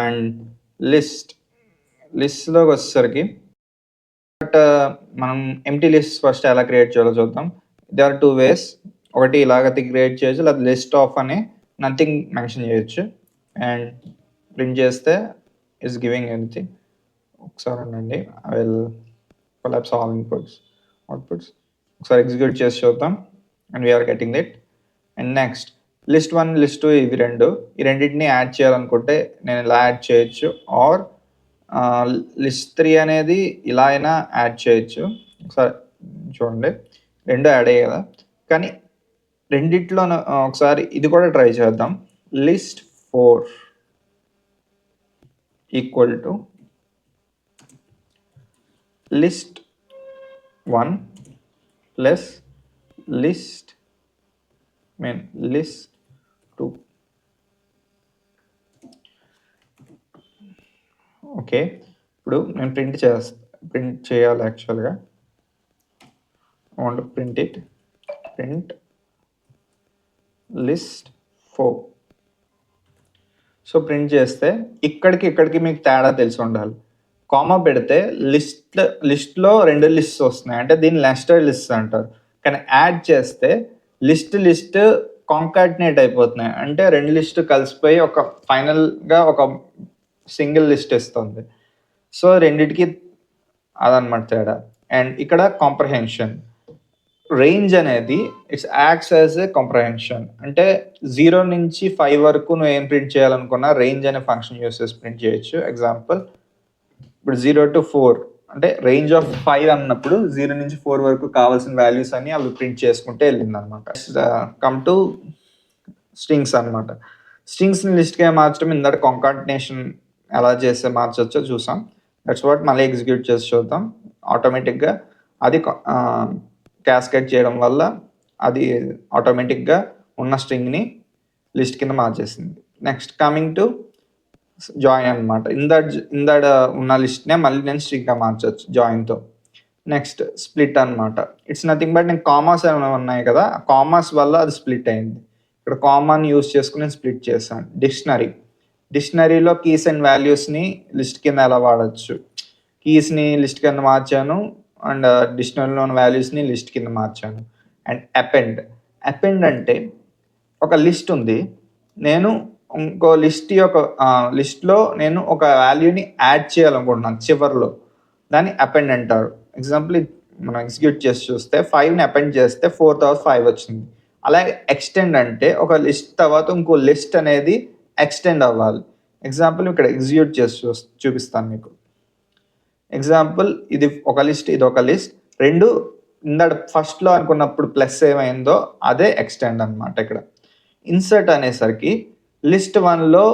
And లిస్ట్లోకి వచ్చేసరికి but మనం empty list first ఎలా క్రియేట్ చేయాలో చూద్దాం. There are 2 ways. ఒకటి ఇలాగ క్రియేట్ చేయొచ్చు, లేదా లిస్ట్ ఆఫ్ అని నథింగ్ మెన్షన్ చేయొచ్చు అండ్ ప్రింట్ చేస్తే ఇస్ గివింగ్ ఎనీథింగ్. ఒకసారి ఉండండి, I will collapse all outputs. ఒకసారి ఎగ్జిక్యూట్ చేసి చూద్దాం and we are getting it. And next list 1 list 2 ఇవి ఈ రెండింటిని యాడ్ చేయాలనుకుంటే నేను ఇలా యాడ్ చేయొచ్చు, ఆర్ లిస్ట్ 3 అనేది ఇలా అయినా యాడ్ చేయొచ్చు. ఒకసారి చూడండి, రెండు యాడ్ అయ్యాయి కదా. కానీ రెండిట్లో ఒకసారి ఇది కూడా ట్రై చేద్దాం. List 4 equal to list 1 plus list 2. Okay, ఇప్పుడు నేను ప్రింట్ చేయాలి. యాక్చువల్గా want print list 4. So print చేస్తే ఇక్కడికి మీకు తేడా తెలిసి ఉండాలి. కామా పెడితే లిస్ట్లో 2 లిస్ట్స్ వస్తున్నాయి, అంటే దీన్ని నెస్టెడ్ లిస్ట్ అంటారు. కానీ యాడ్ చేస్తే లిస్ట్ కాంకాటినేట్ అయిపోతున్నాయి, అంటే 2 లిస్ట్ కలిసిపోయి ఒక ఫైనల్గా ఒక సింగిల్ లిస్ట్ ఇస్తుంది. సో రెండిటికి అదనమాట తేడా. అండ్ ఇక్కడ కాంప్రహెన్షన్ రేంజ్ అనేది it's acts as a comprehension, అంటే 0 నుంచి 5 వరకు నువ్వు ఏం ప్రింట్ చేయాలనుకున్నా రేంజ్ అనే ఫంక్షన్ యూస్ చేసి ప్రింట్ చేయొచ్చు. ఎగ్జాంపుల్, ఇప్పుడు 0 to 4 అంటే రేంజ్ ఆఫ్ 5 అన్నప్పుడు 0 నుంచి 4 వరకు కావాల్సిన వాల్యూస్ అని అవి ప్రింట్ చేసుకుంటే వెళ్ళింది అనమాట. కమ్ టు స్ట్రింగ్స్ అనమాట. స్ట్రింగ్స్ని లిస్ట్గా మార్చడం ఇందాక కాంకాటినేషన్ ఎలా చేస్తే మార్చొచ్చో చూసాం. దట్స్ వాట్ మళ్ళీ ఎగ్జిక్యూట్ చేసి చూద్దాం. ఆటోమేటిక్గా అది క్యాస్కేడ్ చేయడం వల్ల అది ఆటోమేటిక్గా ఉన్న స్ట్రింగ్ని లిస్ట్ కింద మార్చేసింది. నెక్స్ట్ కమింగ్ టు జాయిన్ అనమాట. ఇందాడ ఉన్న లిస్ట్నే మళ్ళీ నేను స్ట్రింగ్గా మార్చవచ్చు జాయిన్తో. నెక్స్ట్ స్ప్లిట్ అనమాట. ఇట్స్ నథింగ్ బట్ నేను కామాస్ ఏమైనా ఉన్నాయి కదా, కామాస్ వల్ల అది స్ప్లిట్ అయింది. ఇక్కడ కామాని యూస్ చేసుకుని నేను స్ప్లిట్ చేశాను. డిక్షనరీలో కీస్ అండ్ వాల్యూస్ని లిస్ట్ కింద ఎలా వాడచ్చు, కీస్ని లిస్ట్ కింద మార్చాను అండ్ డిక్షనరీలో ఉన్న వాల్యూస్ని లిస్ట్ కింద మార్చాను. అండ్ అపెండ్ అంటే ఒక లిస్ట్ ఉంది, నేను ఇంకో లిస్ట్లో నేను ఒక వాల్యూని యాడ్ చేయాలనుకుంటున్నాను చివర్లో, దాన్ని అపెండ్ అంటారు. ఎగ్జాంపుల్ మనం ఎగ్జిక్యూట్ చేసి చూస్తే 5ని అపెండ్ చేస్తే 4 తర్వాత 5 వచ్చింది. అలాగే ఎక్స్టెండ్ అంటే ఒక లిస్ట్ తర్వాత ఇంకో లిస్ట్ అనేది ఎక్స్టెండ్ అవ్వాలి. ఎగ్జాంపుల్ ఇక్కడ ఎగ్జిక్యూట్ చేసి చూపిస్తాను మీకు. ఎగ్జాంపుల్, ఇది ఒక లిస్ట్, ఇది ఒక లిస్ట్, రెండు ఇందాక ఫస్ట్లో అనుకున్నప్పుడు ప్లస్ ఏమైందో అదే ఎక్స్టెండ్ అనమాట. ఇక్కడ ఇన్సర్ట్ అనేసరికి లిస్ట్ 1లో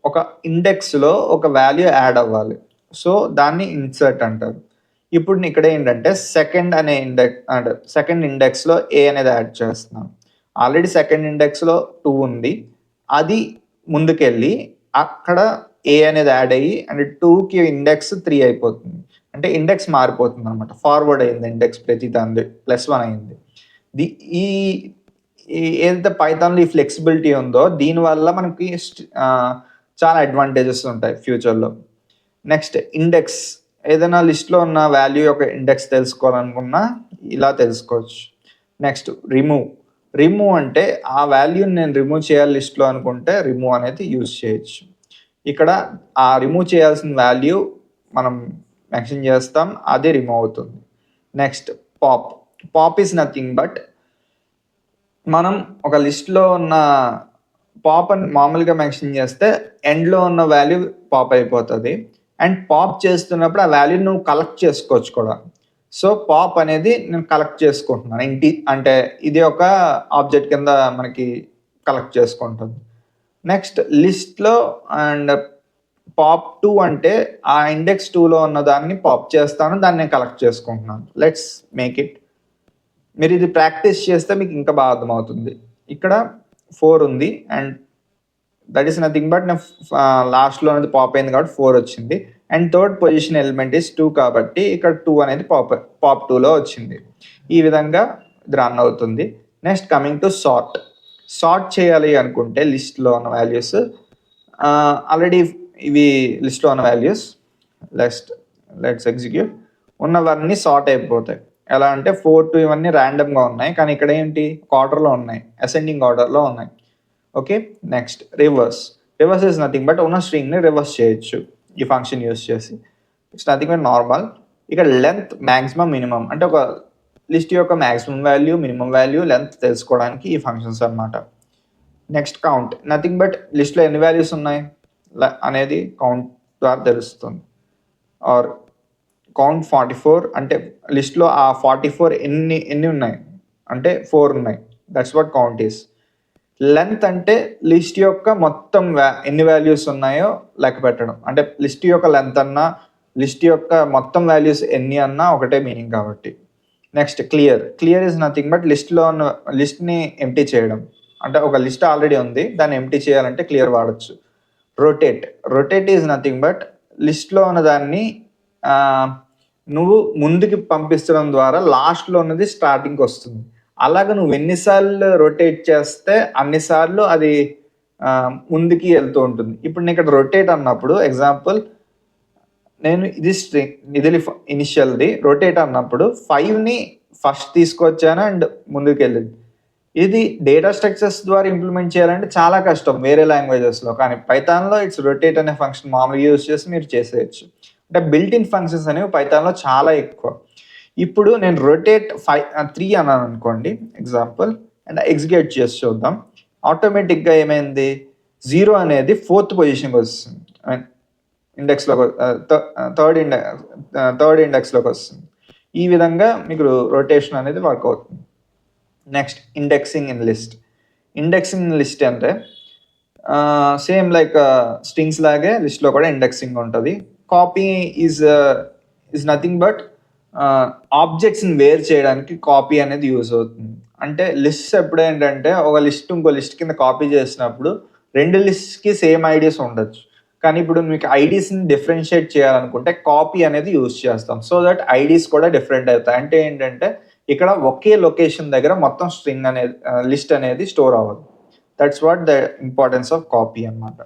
ఒక ఇండెక్స్లో ఒక వాల్యూ యాడ్ అవ్వాలి, సో దాన్ని ఇన్సర్ట్ అంటారు. ఇప్పుడు ఇక్కడ ఏంటంటే సెకండ్ ఇండెక్స్లో ఏ అనేది యాడ్ చేస్తున్నాను. ఆల్రెడీ సెకండ్ ఇండెక్స్లో 2 ఉంది, అది ముందుకెళ్ళి అక్కడ ఏ అనేది యాడ్ అయ్యి అండ్ 2కి ఇండెక్స్ 3 అయిపోతుంది, అంటే ఇండెక్స్ మారిపోతుంది అనమాట. ఫార్వర్డ్ అయింది ఇండెక్స్, ప్రతి దాని +1 అయింది. ఈ ఏదైతే పైథాన్లో ఈ ఫ్లెక్సిబిలిటీ ఉందో దీనివల్ల మనకి చాలా అడ్వాంటేజెస్ ఉంటాయి ఫ్యూచర్లో. నెక్స్ట్ ఇండెక్స్, ఏదైనా లిస్ట్లో ఉన్న వాల్యూ యొక్క ఇండెక్స్ తెలుసుకోవాలనుకున్నా ఇలా తెలుసుకోవచ్చు. నెక్స్ట్ రిమూవ్ అంటే ఆ వాల్యూని నేను రిమూవ్ చేయాలి లిస్ట్లో అనుకుంటే రిమూవ్ అనేది యూజ్ చేయొచ్చు. ఇక్కడ ఆ రిమూవ్ చేయాల్సిన వాల్యూ మనం మెన్షన్ చేస్తాం, అది రిమూవ్ అవుతుంది. Next pop is nothing but మనం ఒక లిస్ట్లో ఉన్న పాప్ అని మామూలుగా మెన్షన్ చేస్తే ఎండ్లో ఉన్న వాల్యూ పాప్ అయిపోతుంది. అండ్ పాప్ చేస్తున్నప్పుడు ఆ వాల్యూ నువ్వు కలెక్ట్ చేసుకోవచ్చు కూడా. సో పాప్ అనేది నేను కలెక్ట్ చేసుకుంటున్నాను, అంటే ఇది ఒక ఆబ్జెక్ట్ కింద మనకి కలెక్ట్ చేసుకుంటుంది. నెక్స్ట్ లిస్ట్లో అండ్ pop2 అంటే ఆ ఇండెక్స్ 2లో ఉన్న దాన్ని పాప్ చేస్తాను, దాన్ని నేను కలెక్ట్ చేసుకుంటున్నాను. Let's make it. మీరు ఇది ప్రాక్టీస్ చేస్తే మీకు ఇంకా బాగా అర్థమవుతుంది. ఇక్కడ 4 ఉంది and that is nothing but నేను లాస్ట్లో అనేది పాప్ అయింది కాబట్టి 4 వచ్చింది. And third position element is 2 కాబట్టి ఇక్కడ 2 అనేది పాప్ 2లో వచ్చింది. ఈ విధంగా ఇది రన్ అవుతుంది. నెక్స్ట్ కమింగ్ టు సార్ట్ చేయాలి అనుకుంటే లిస్ట్లో ఉన్న వాల్యూస్ ఆల్రెడీ ఇవి లిస్ట్లో ఉన్న వాల్యూస్. Let's execute. ఉన్నవన్నీ సార్ట్ అయిపోతాయి. ఎలా అంటే 4 to ఇవన్నీ ర్యాండమ్గా ఉన్నాయి, కానీ ఇక్కడ ఏంటి ఆర్డర్లో ఉన్నాయి, అసెండింగ్ ఆర్డర్లో ఉన్నాయి. Okay, next reverse. Reverse is nothing but ఉన్న స్ట్రింగ్ని రివర్స్ చేయొచ్చు ఈ ఫంక్షన్ యూస్ చేసి. It's nothing but normal. ఇక్కడ లెంత్ మ్యాక్సిమం మినిమం అంటే ఒక లిస్ట్ యొక్క maximum value, minimum value, length తెలుసుకోవడానికి ఈ ఫంక్షన్స్ అన్నమాట. Next count. నథింగ్ బట్ లిస్ట్లో ఎన్ని వాల్యూస్ ఉన్నాయి అనేది కౌంట్ ద్వారా తెలుస్తుంది. ఆర్ కౌంట్ 44 అంటే లిస్ట్లో ఆ 44 ఎన్ని ఉన్నాయి అంటే 4 ఉన్నాయి. That's what count is. Length అంటే లిస్ట్ యొక్క మొత్తం ఎన్ని వాల్యూస్ ఉన్నాయో లెక్క పెట్టడం. అంటే లిస్ట్ యొక్క లెంత్ అన్నా లిస్ట్ యొక్క మొత్తం వాల్యూస్ ఎన్ని అన్నా ఒకటే మీనింగ్ కాబట్టి. Next clear. Clear is nothing but లిస్ట్లో ఉన్న లిస్ట్ని ఎంప్టీ చేయడం. అంటే ఒక లిస్ట్ ఆల్రెడీ ఉంది, దాన్ని ఎంప్టీ చేయాలంటే క్లియర్ వాడచ్చు. Rotate. Rotate is nothing but లిస్ట్లో ఉన్న దాన్ని నువ్వు ముందుకి పంపించడం ద్వారా లాస్ట్లో ఉన్నది స్టార్టింగ్కి వస్తుంది. అలాగ నువ్వు ఎన్నిసార్లు రొటేట్ చేస్తే అన్నిసార్లు అది ముందుకి వెళ్తూ ఉంటుంది. ఇప్పుడు నేను ఇక్కడ రొటేట్ అన్నప్పుడు ఎగ్జాంపుల్ నేను ఇది స్ట్రింగ్, ఇది ఇనిషియల్ది. రొటేట్ అన్నప్పుడు 5ని ఫస్ట్ తీసుకొచ్చాను అండ్ ముందుకు వెళ్ళింది. ఇది డేటా స్ట్రక్చర్స్ ద్వారా ఇంప్లిమెంట్ చేయాలంటే చాలా కష్టం వేరే లాంగ్వేజెస్లో, కానీ పైథాన్లో ఇట్స్ రొటేట్ అనే ఫంక్షన్ మామూలుగా యూజ్ చేసి మీరు చేసేయచ్చు. అంటే బిల్ట్ ఇన్ ఫంక్షన్స్ అనేవి పైథాన్లో చాలా ఎక్కువ. ఇప్పుడు నేను రొటేట్ 3 అన్నాను అనుకోండి ఎగ్జాంపుల్, అండ్ ఎగ్జిక్యూట్ చేసి చూద్దాం. ఆటోమేటిక్గా ఏమైంది, 0 అనేది 4th పొజిషన్కి వస్తుంది, ఇండెక్స్లో థర్డ్ ఇండెక్స్లోకి వస్తుంది. ఈ విధంగా మీకు రొటేషన్ అనేది వర్క్ అవుతుంది. Next indexing in list. Indexing in list అంటే సేమ్ లైక్ స్ట్రింగ్స్ లాగే లిస్ట్లో కూడా ఇండెక్సింగ్ ఉంటుంది. కాపీ ఈజ్ నథింగ్ బట్ ఆబ్జెక్ట్స్ని వేర్ చేయడానికి కాపీ అనేది యూజ్ అవుతుంది. అంటే లిస్ట్ ఎప్పుడు ఏంటంటే ఒక లిస్ట్ ఇంకో లిస్ట్ కింద కాపీ చేసినప్పుడు 2 లిస్ట్కి సేమ్ ఐడీస్ ఉండొచ్చు, కానీ ఇప్పుడు మీకు ఐడీస్ని డిఫరెన్షియేట్ చేయాలనుకుంటే కాపీ అనేది యూజ్ చేస్తాం, సో దట్ ఐడీస్ కూడా డిఫరెంట్ అవుతాయి. అంటే ఏంటంటే ఇక్కడ ఒకే లొకేషన్ దగ్గర మొత్తం స్ట్రింగ్ అనేది లిస్ట్ అనేది స్టోర్ అవ్వదు. That's what the importance of copy అన్నమాట.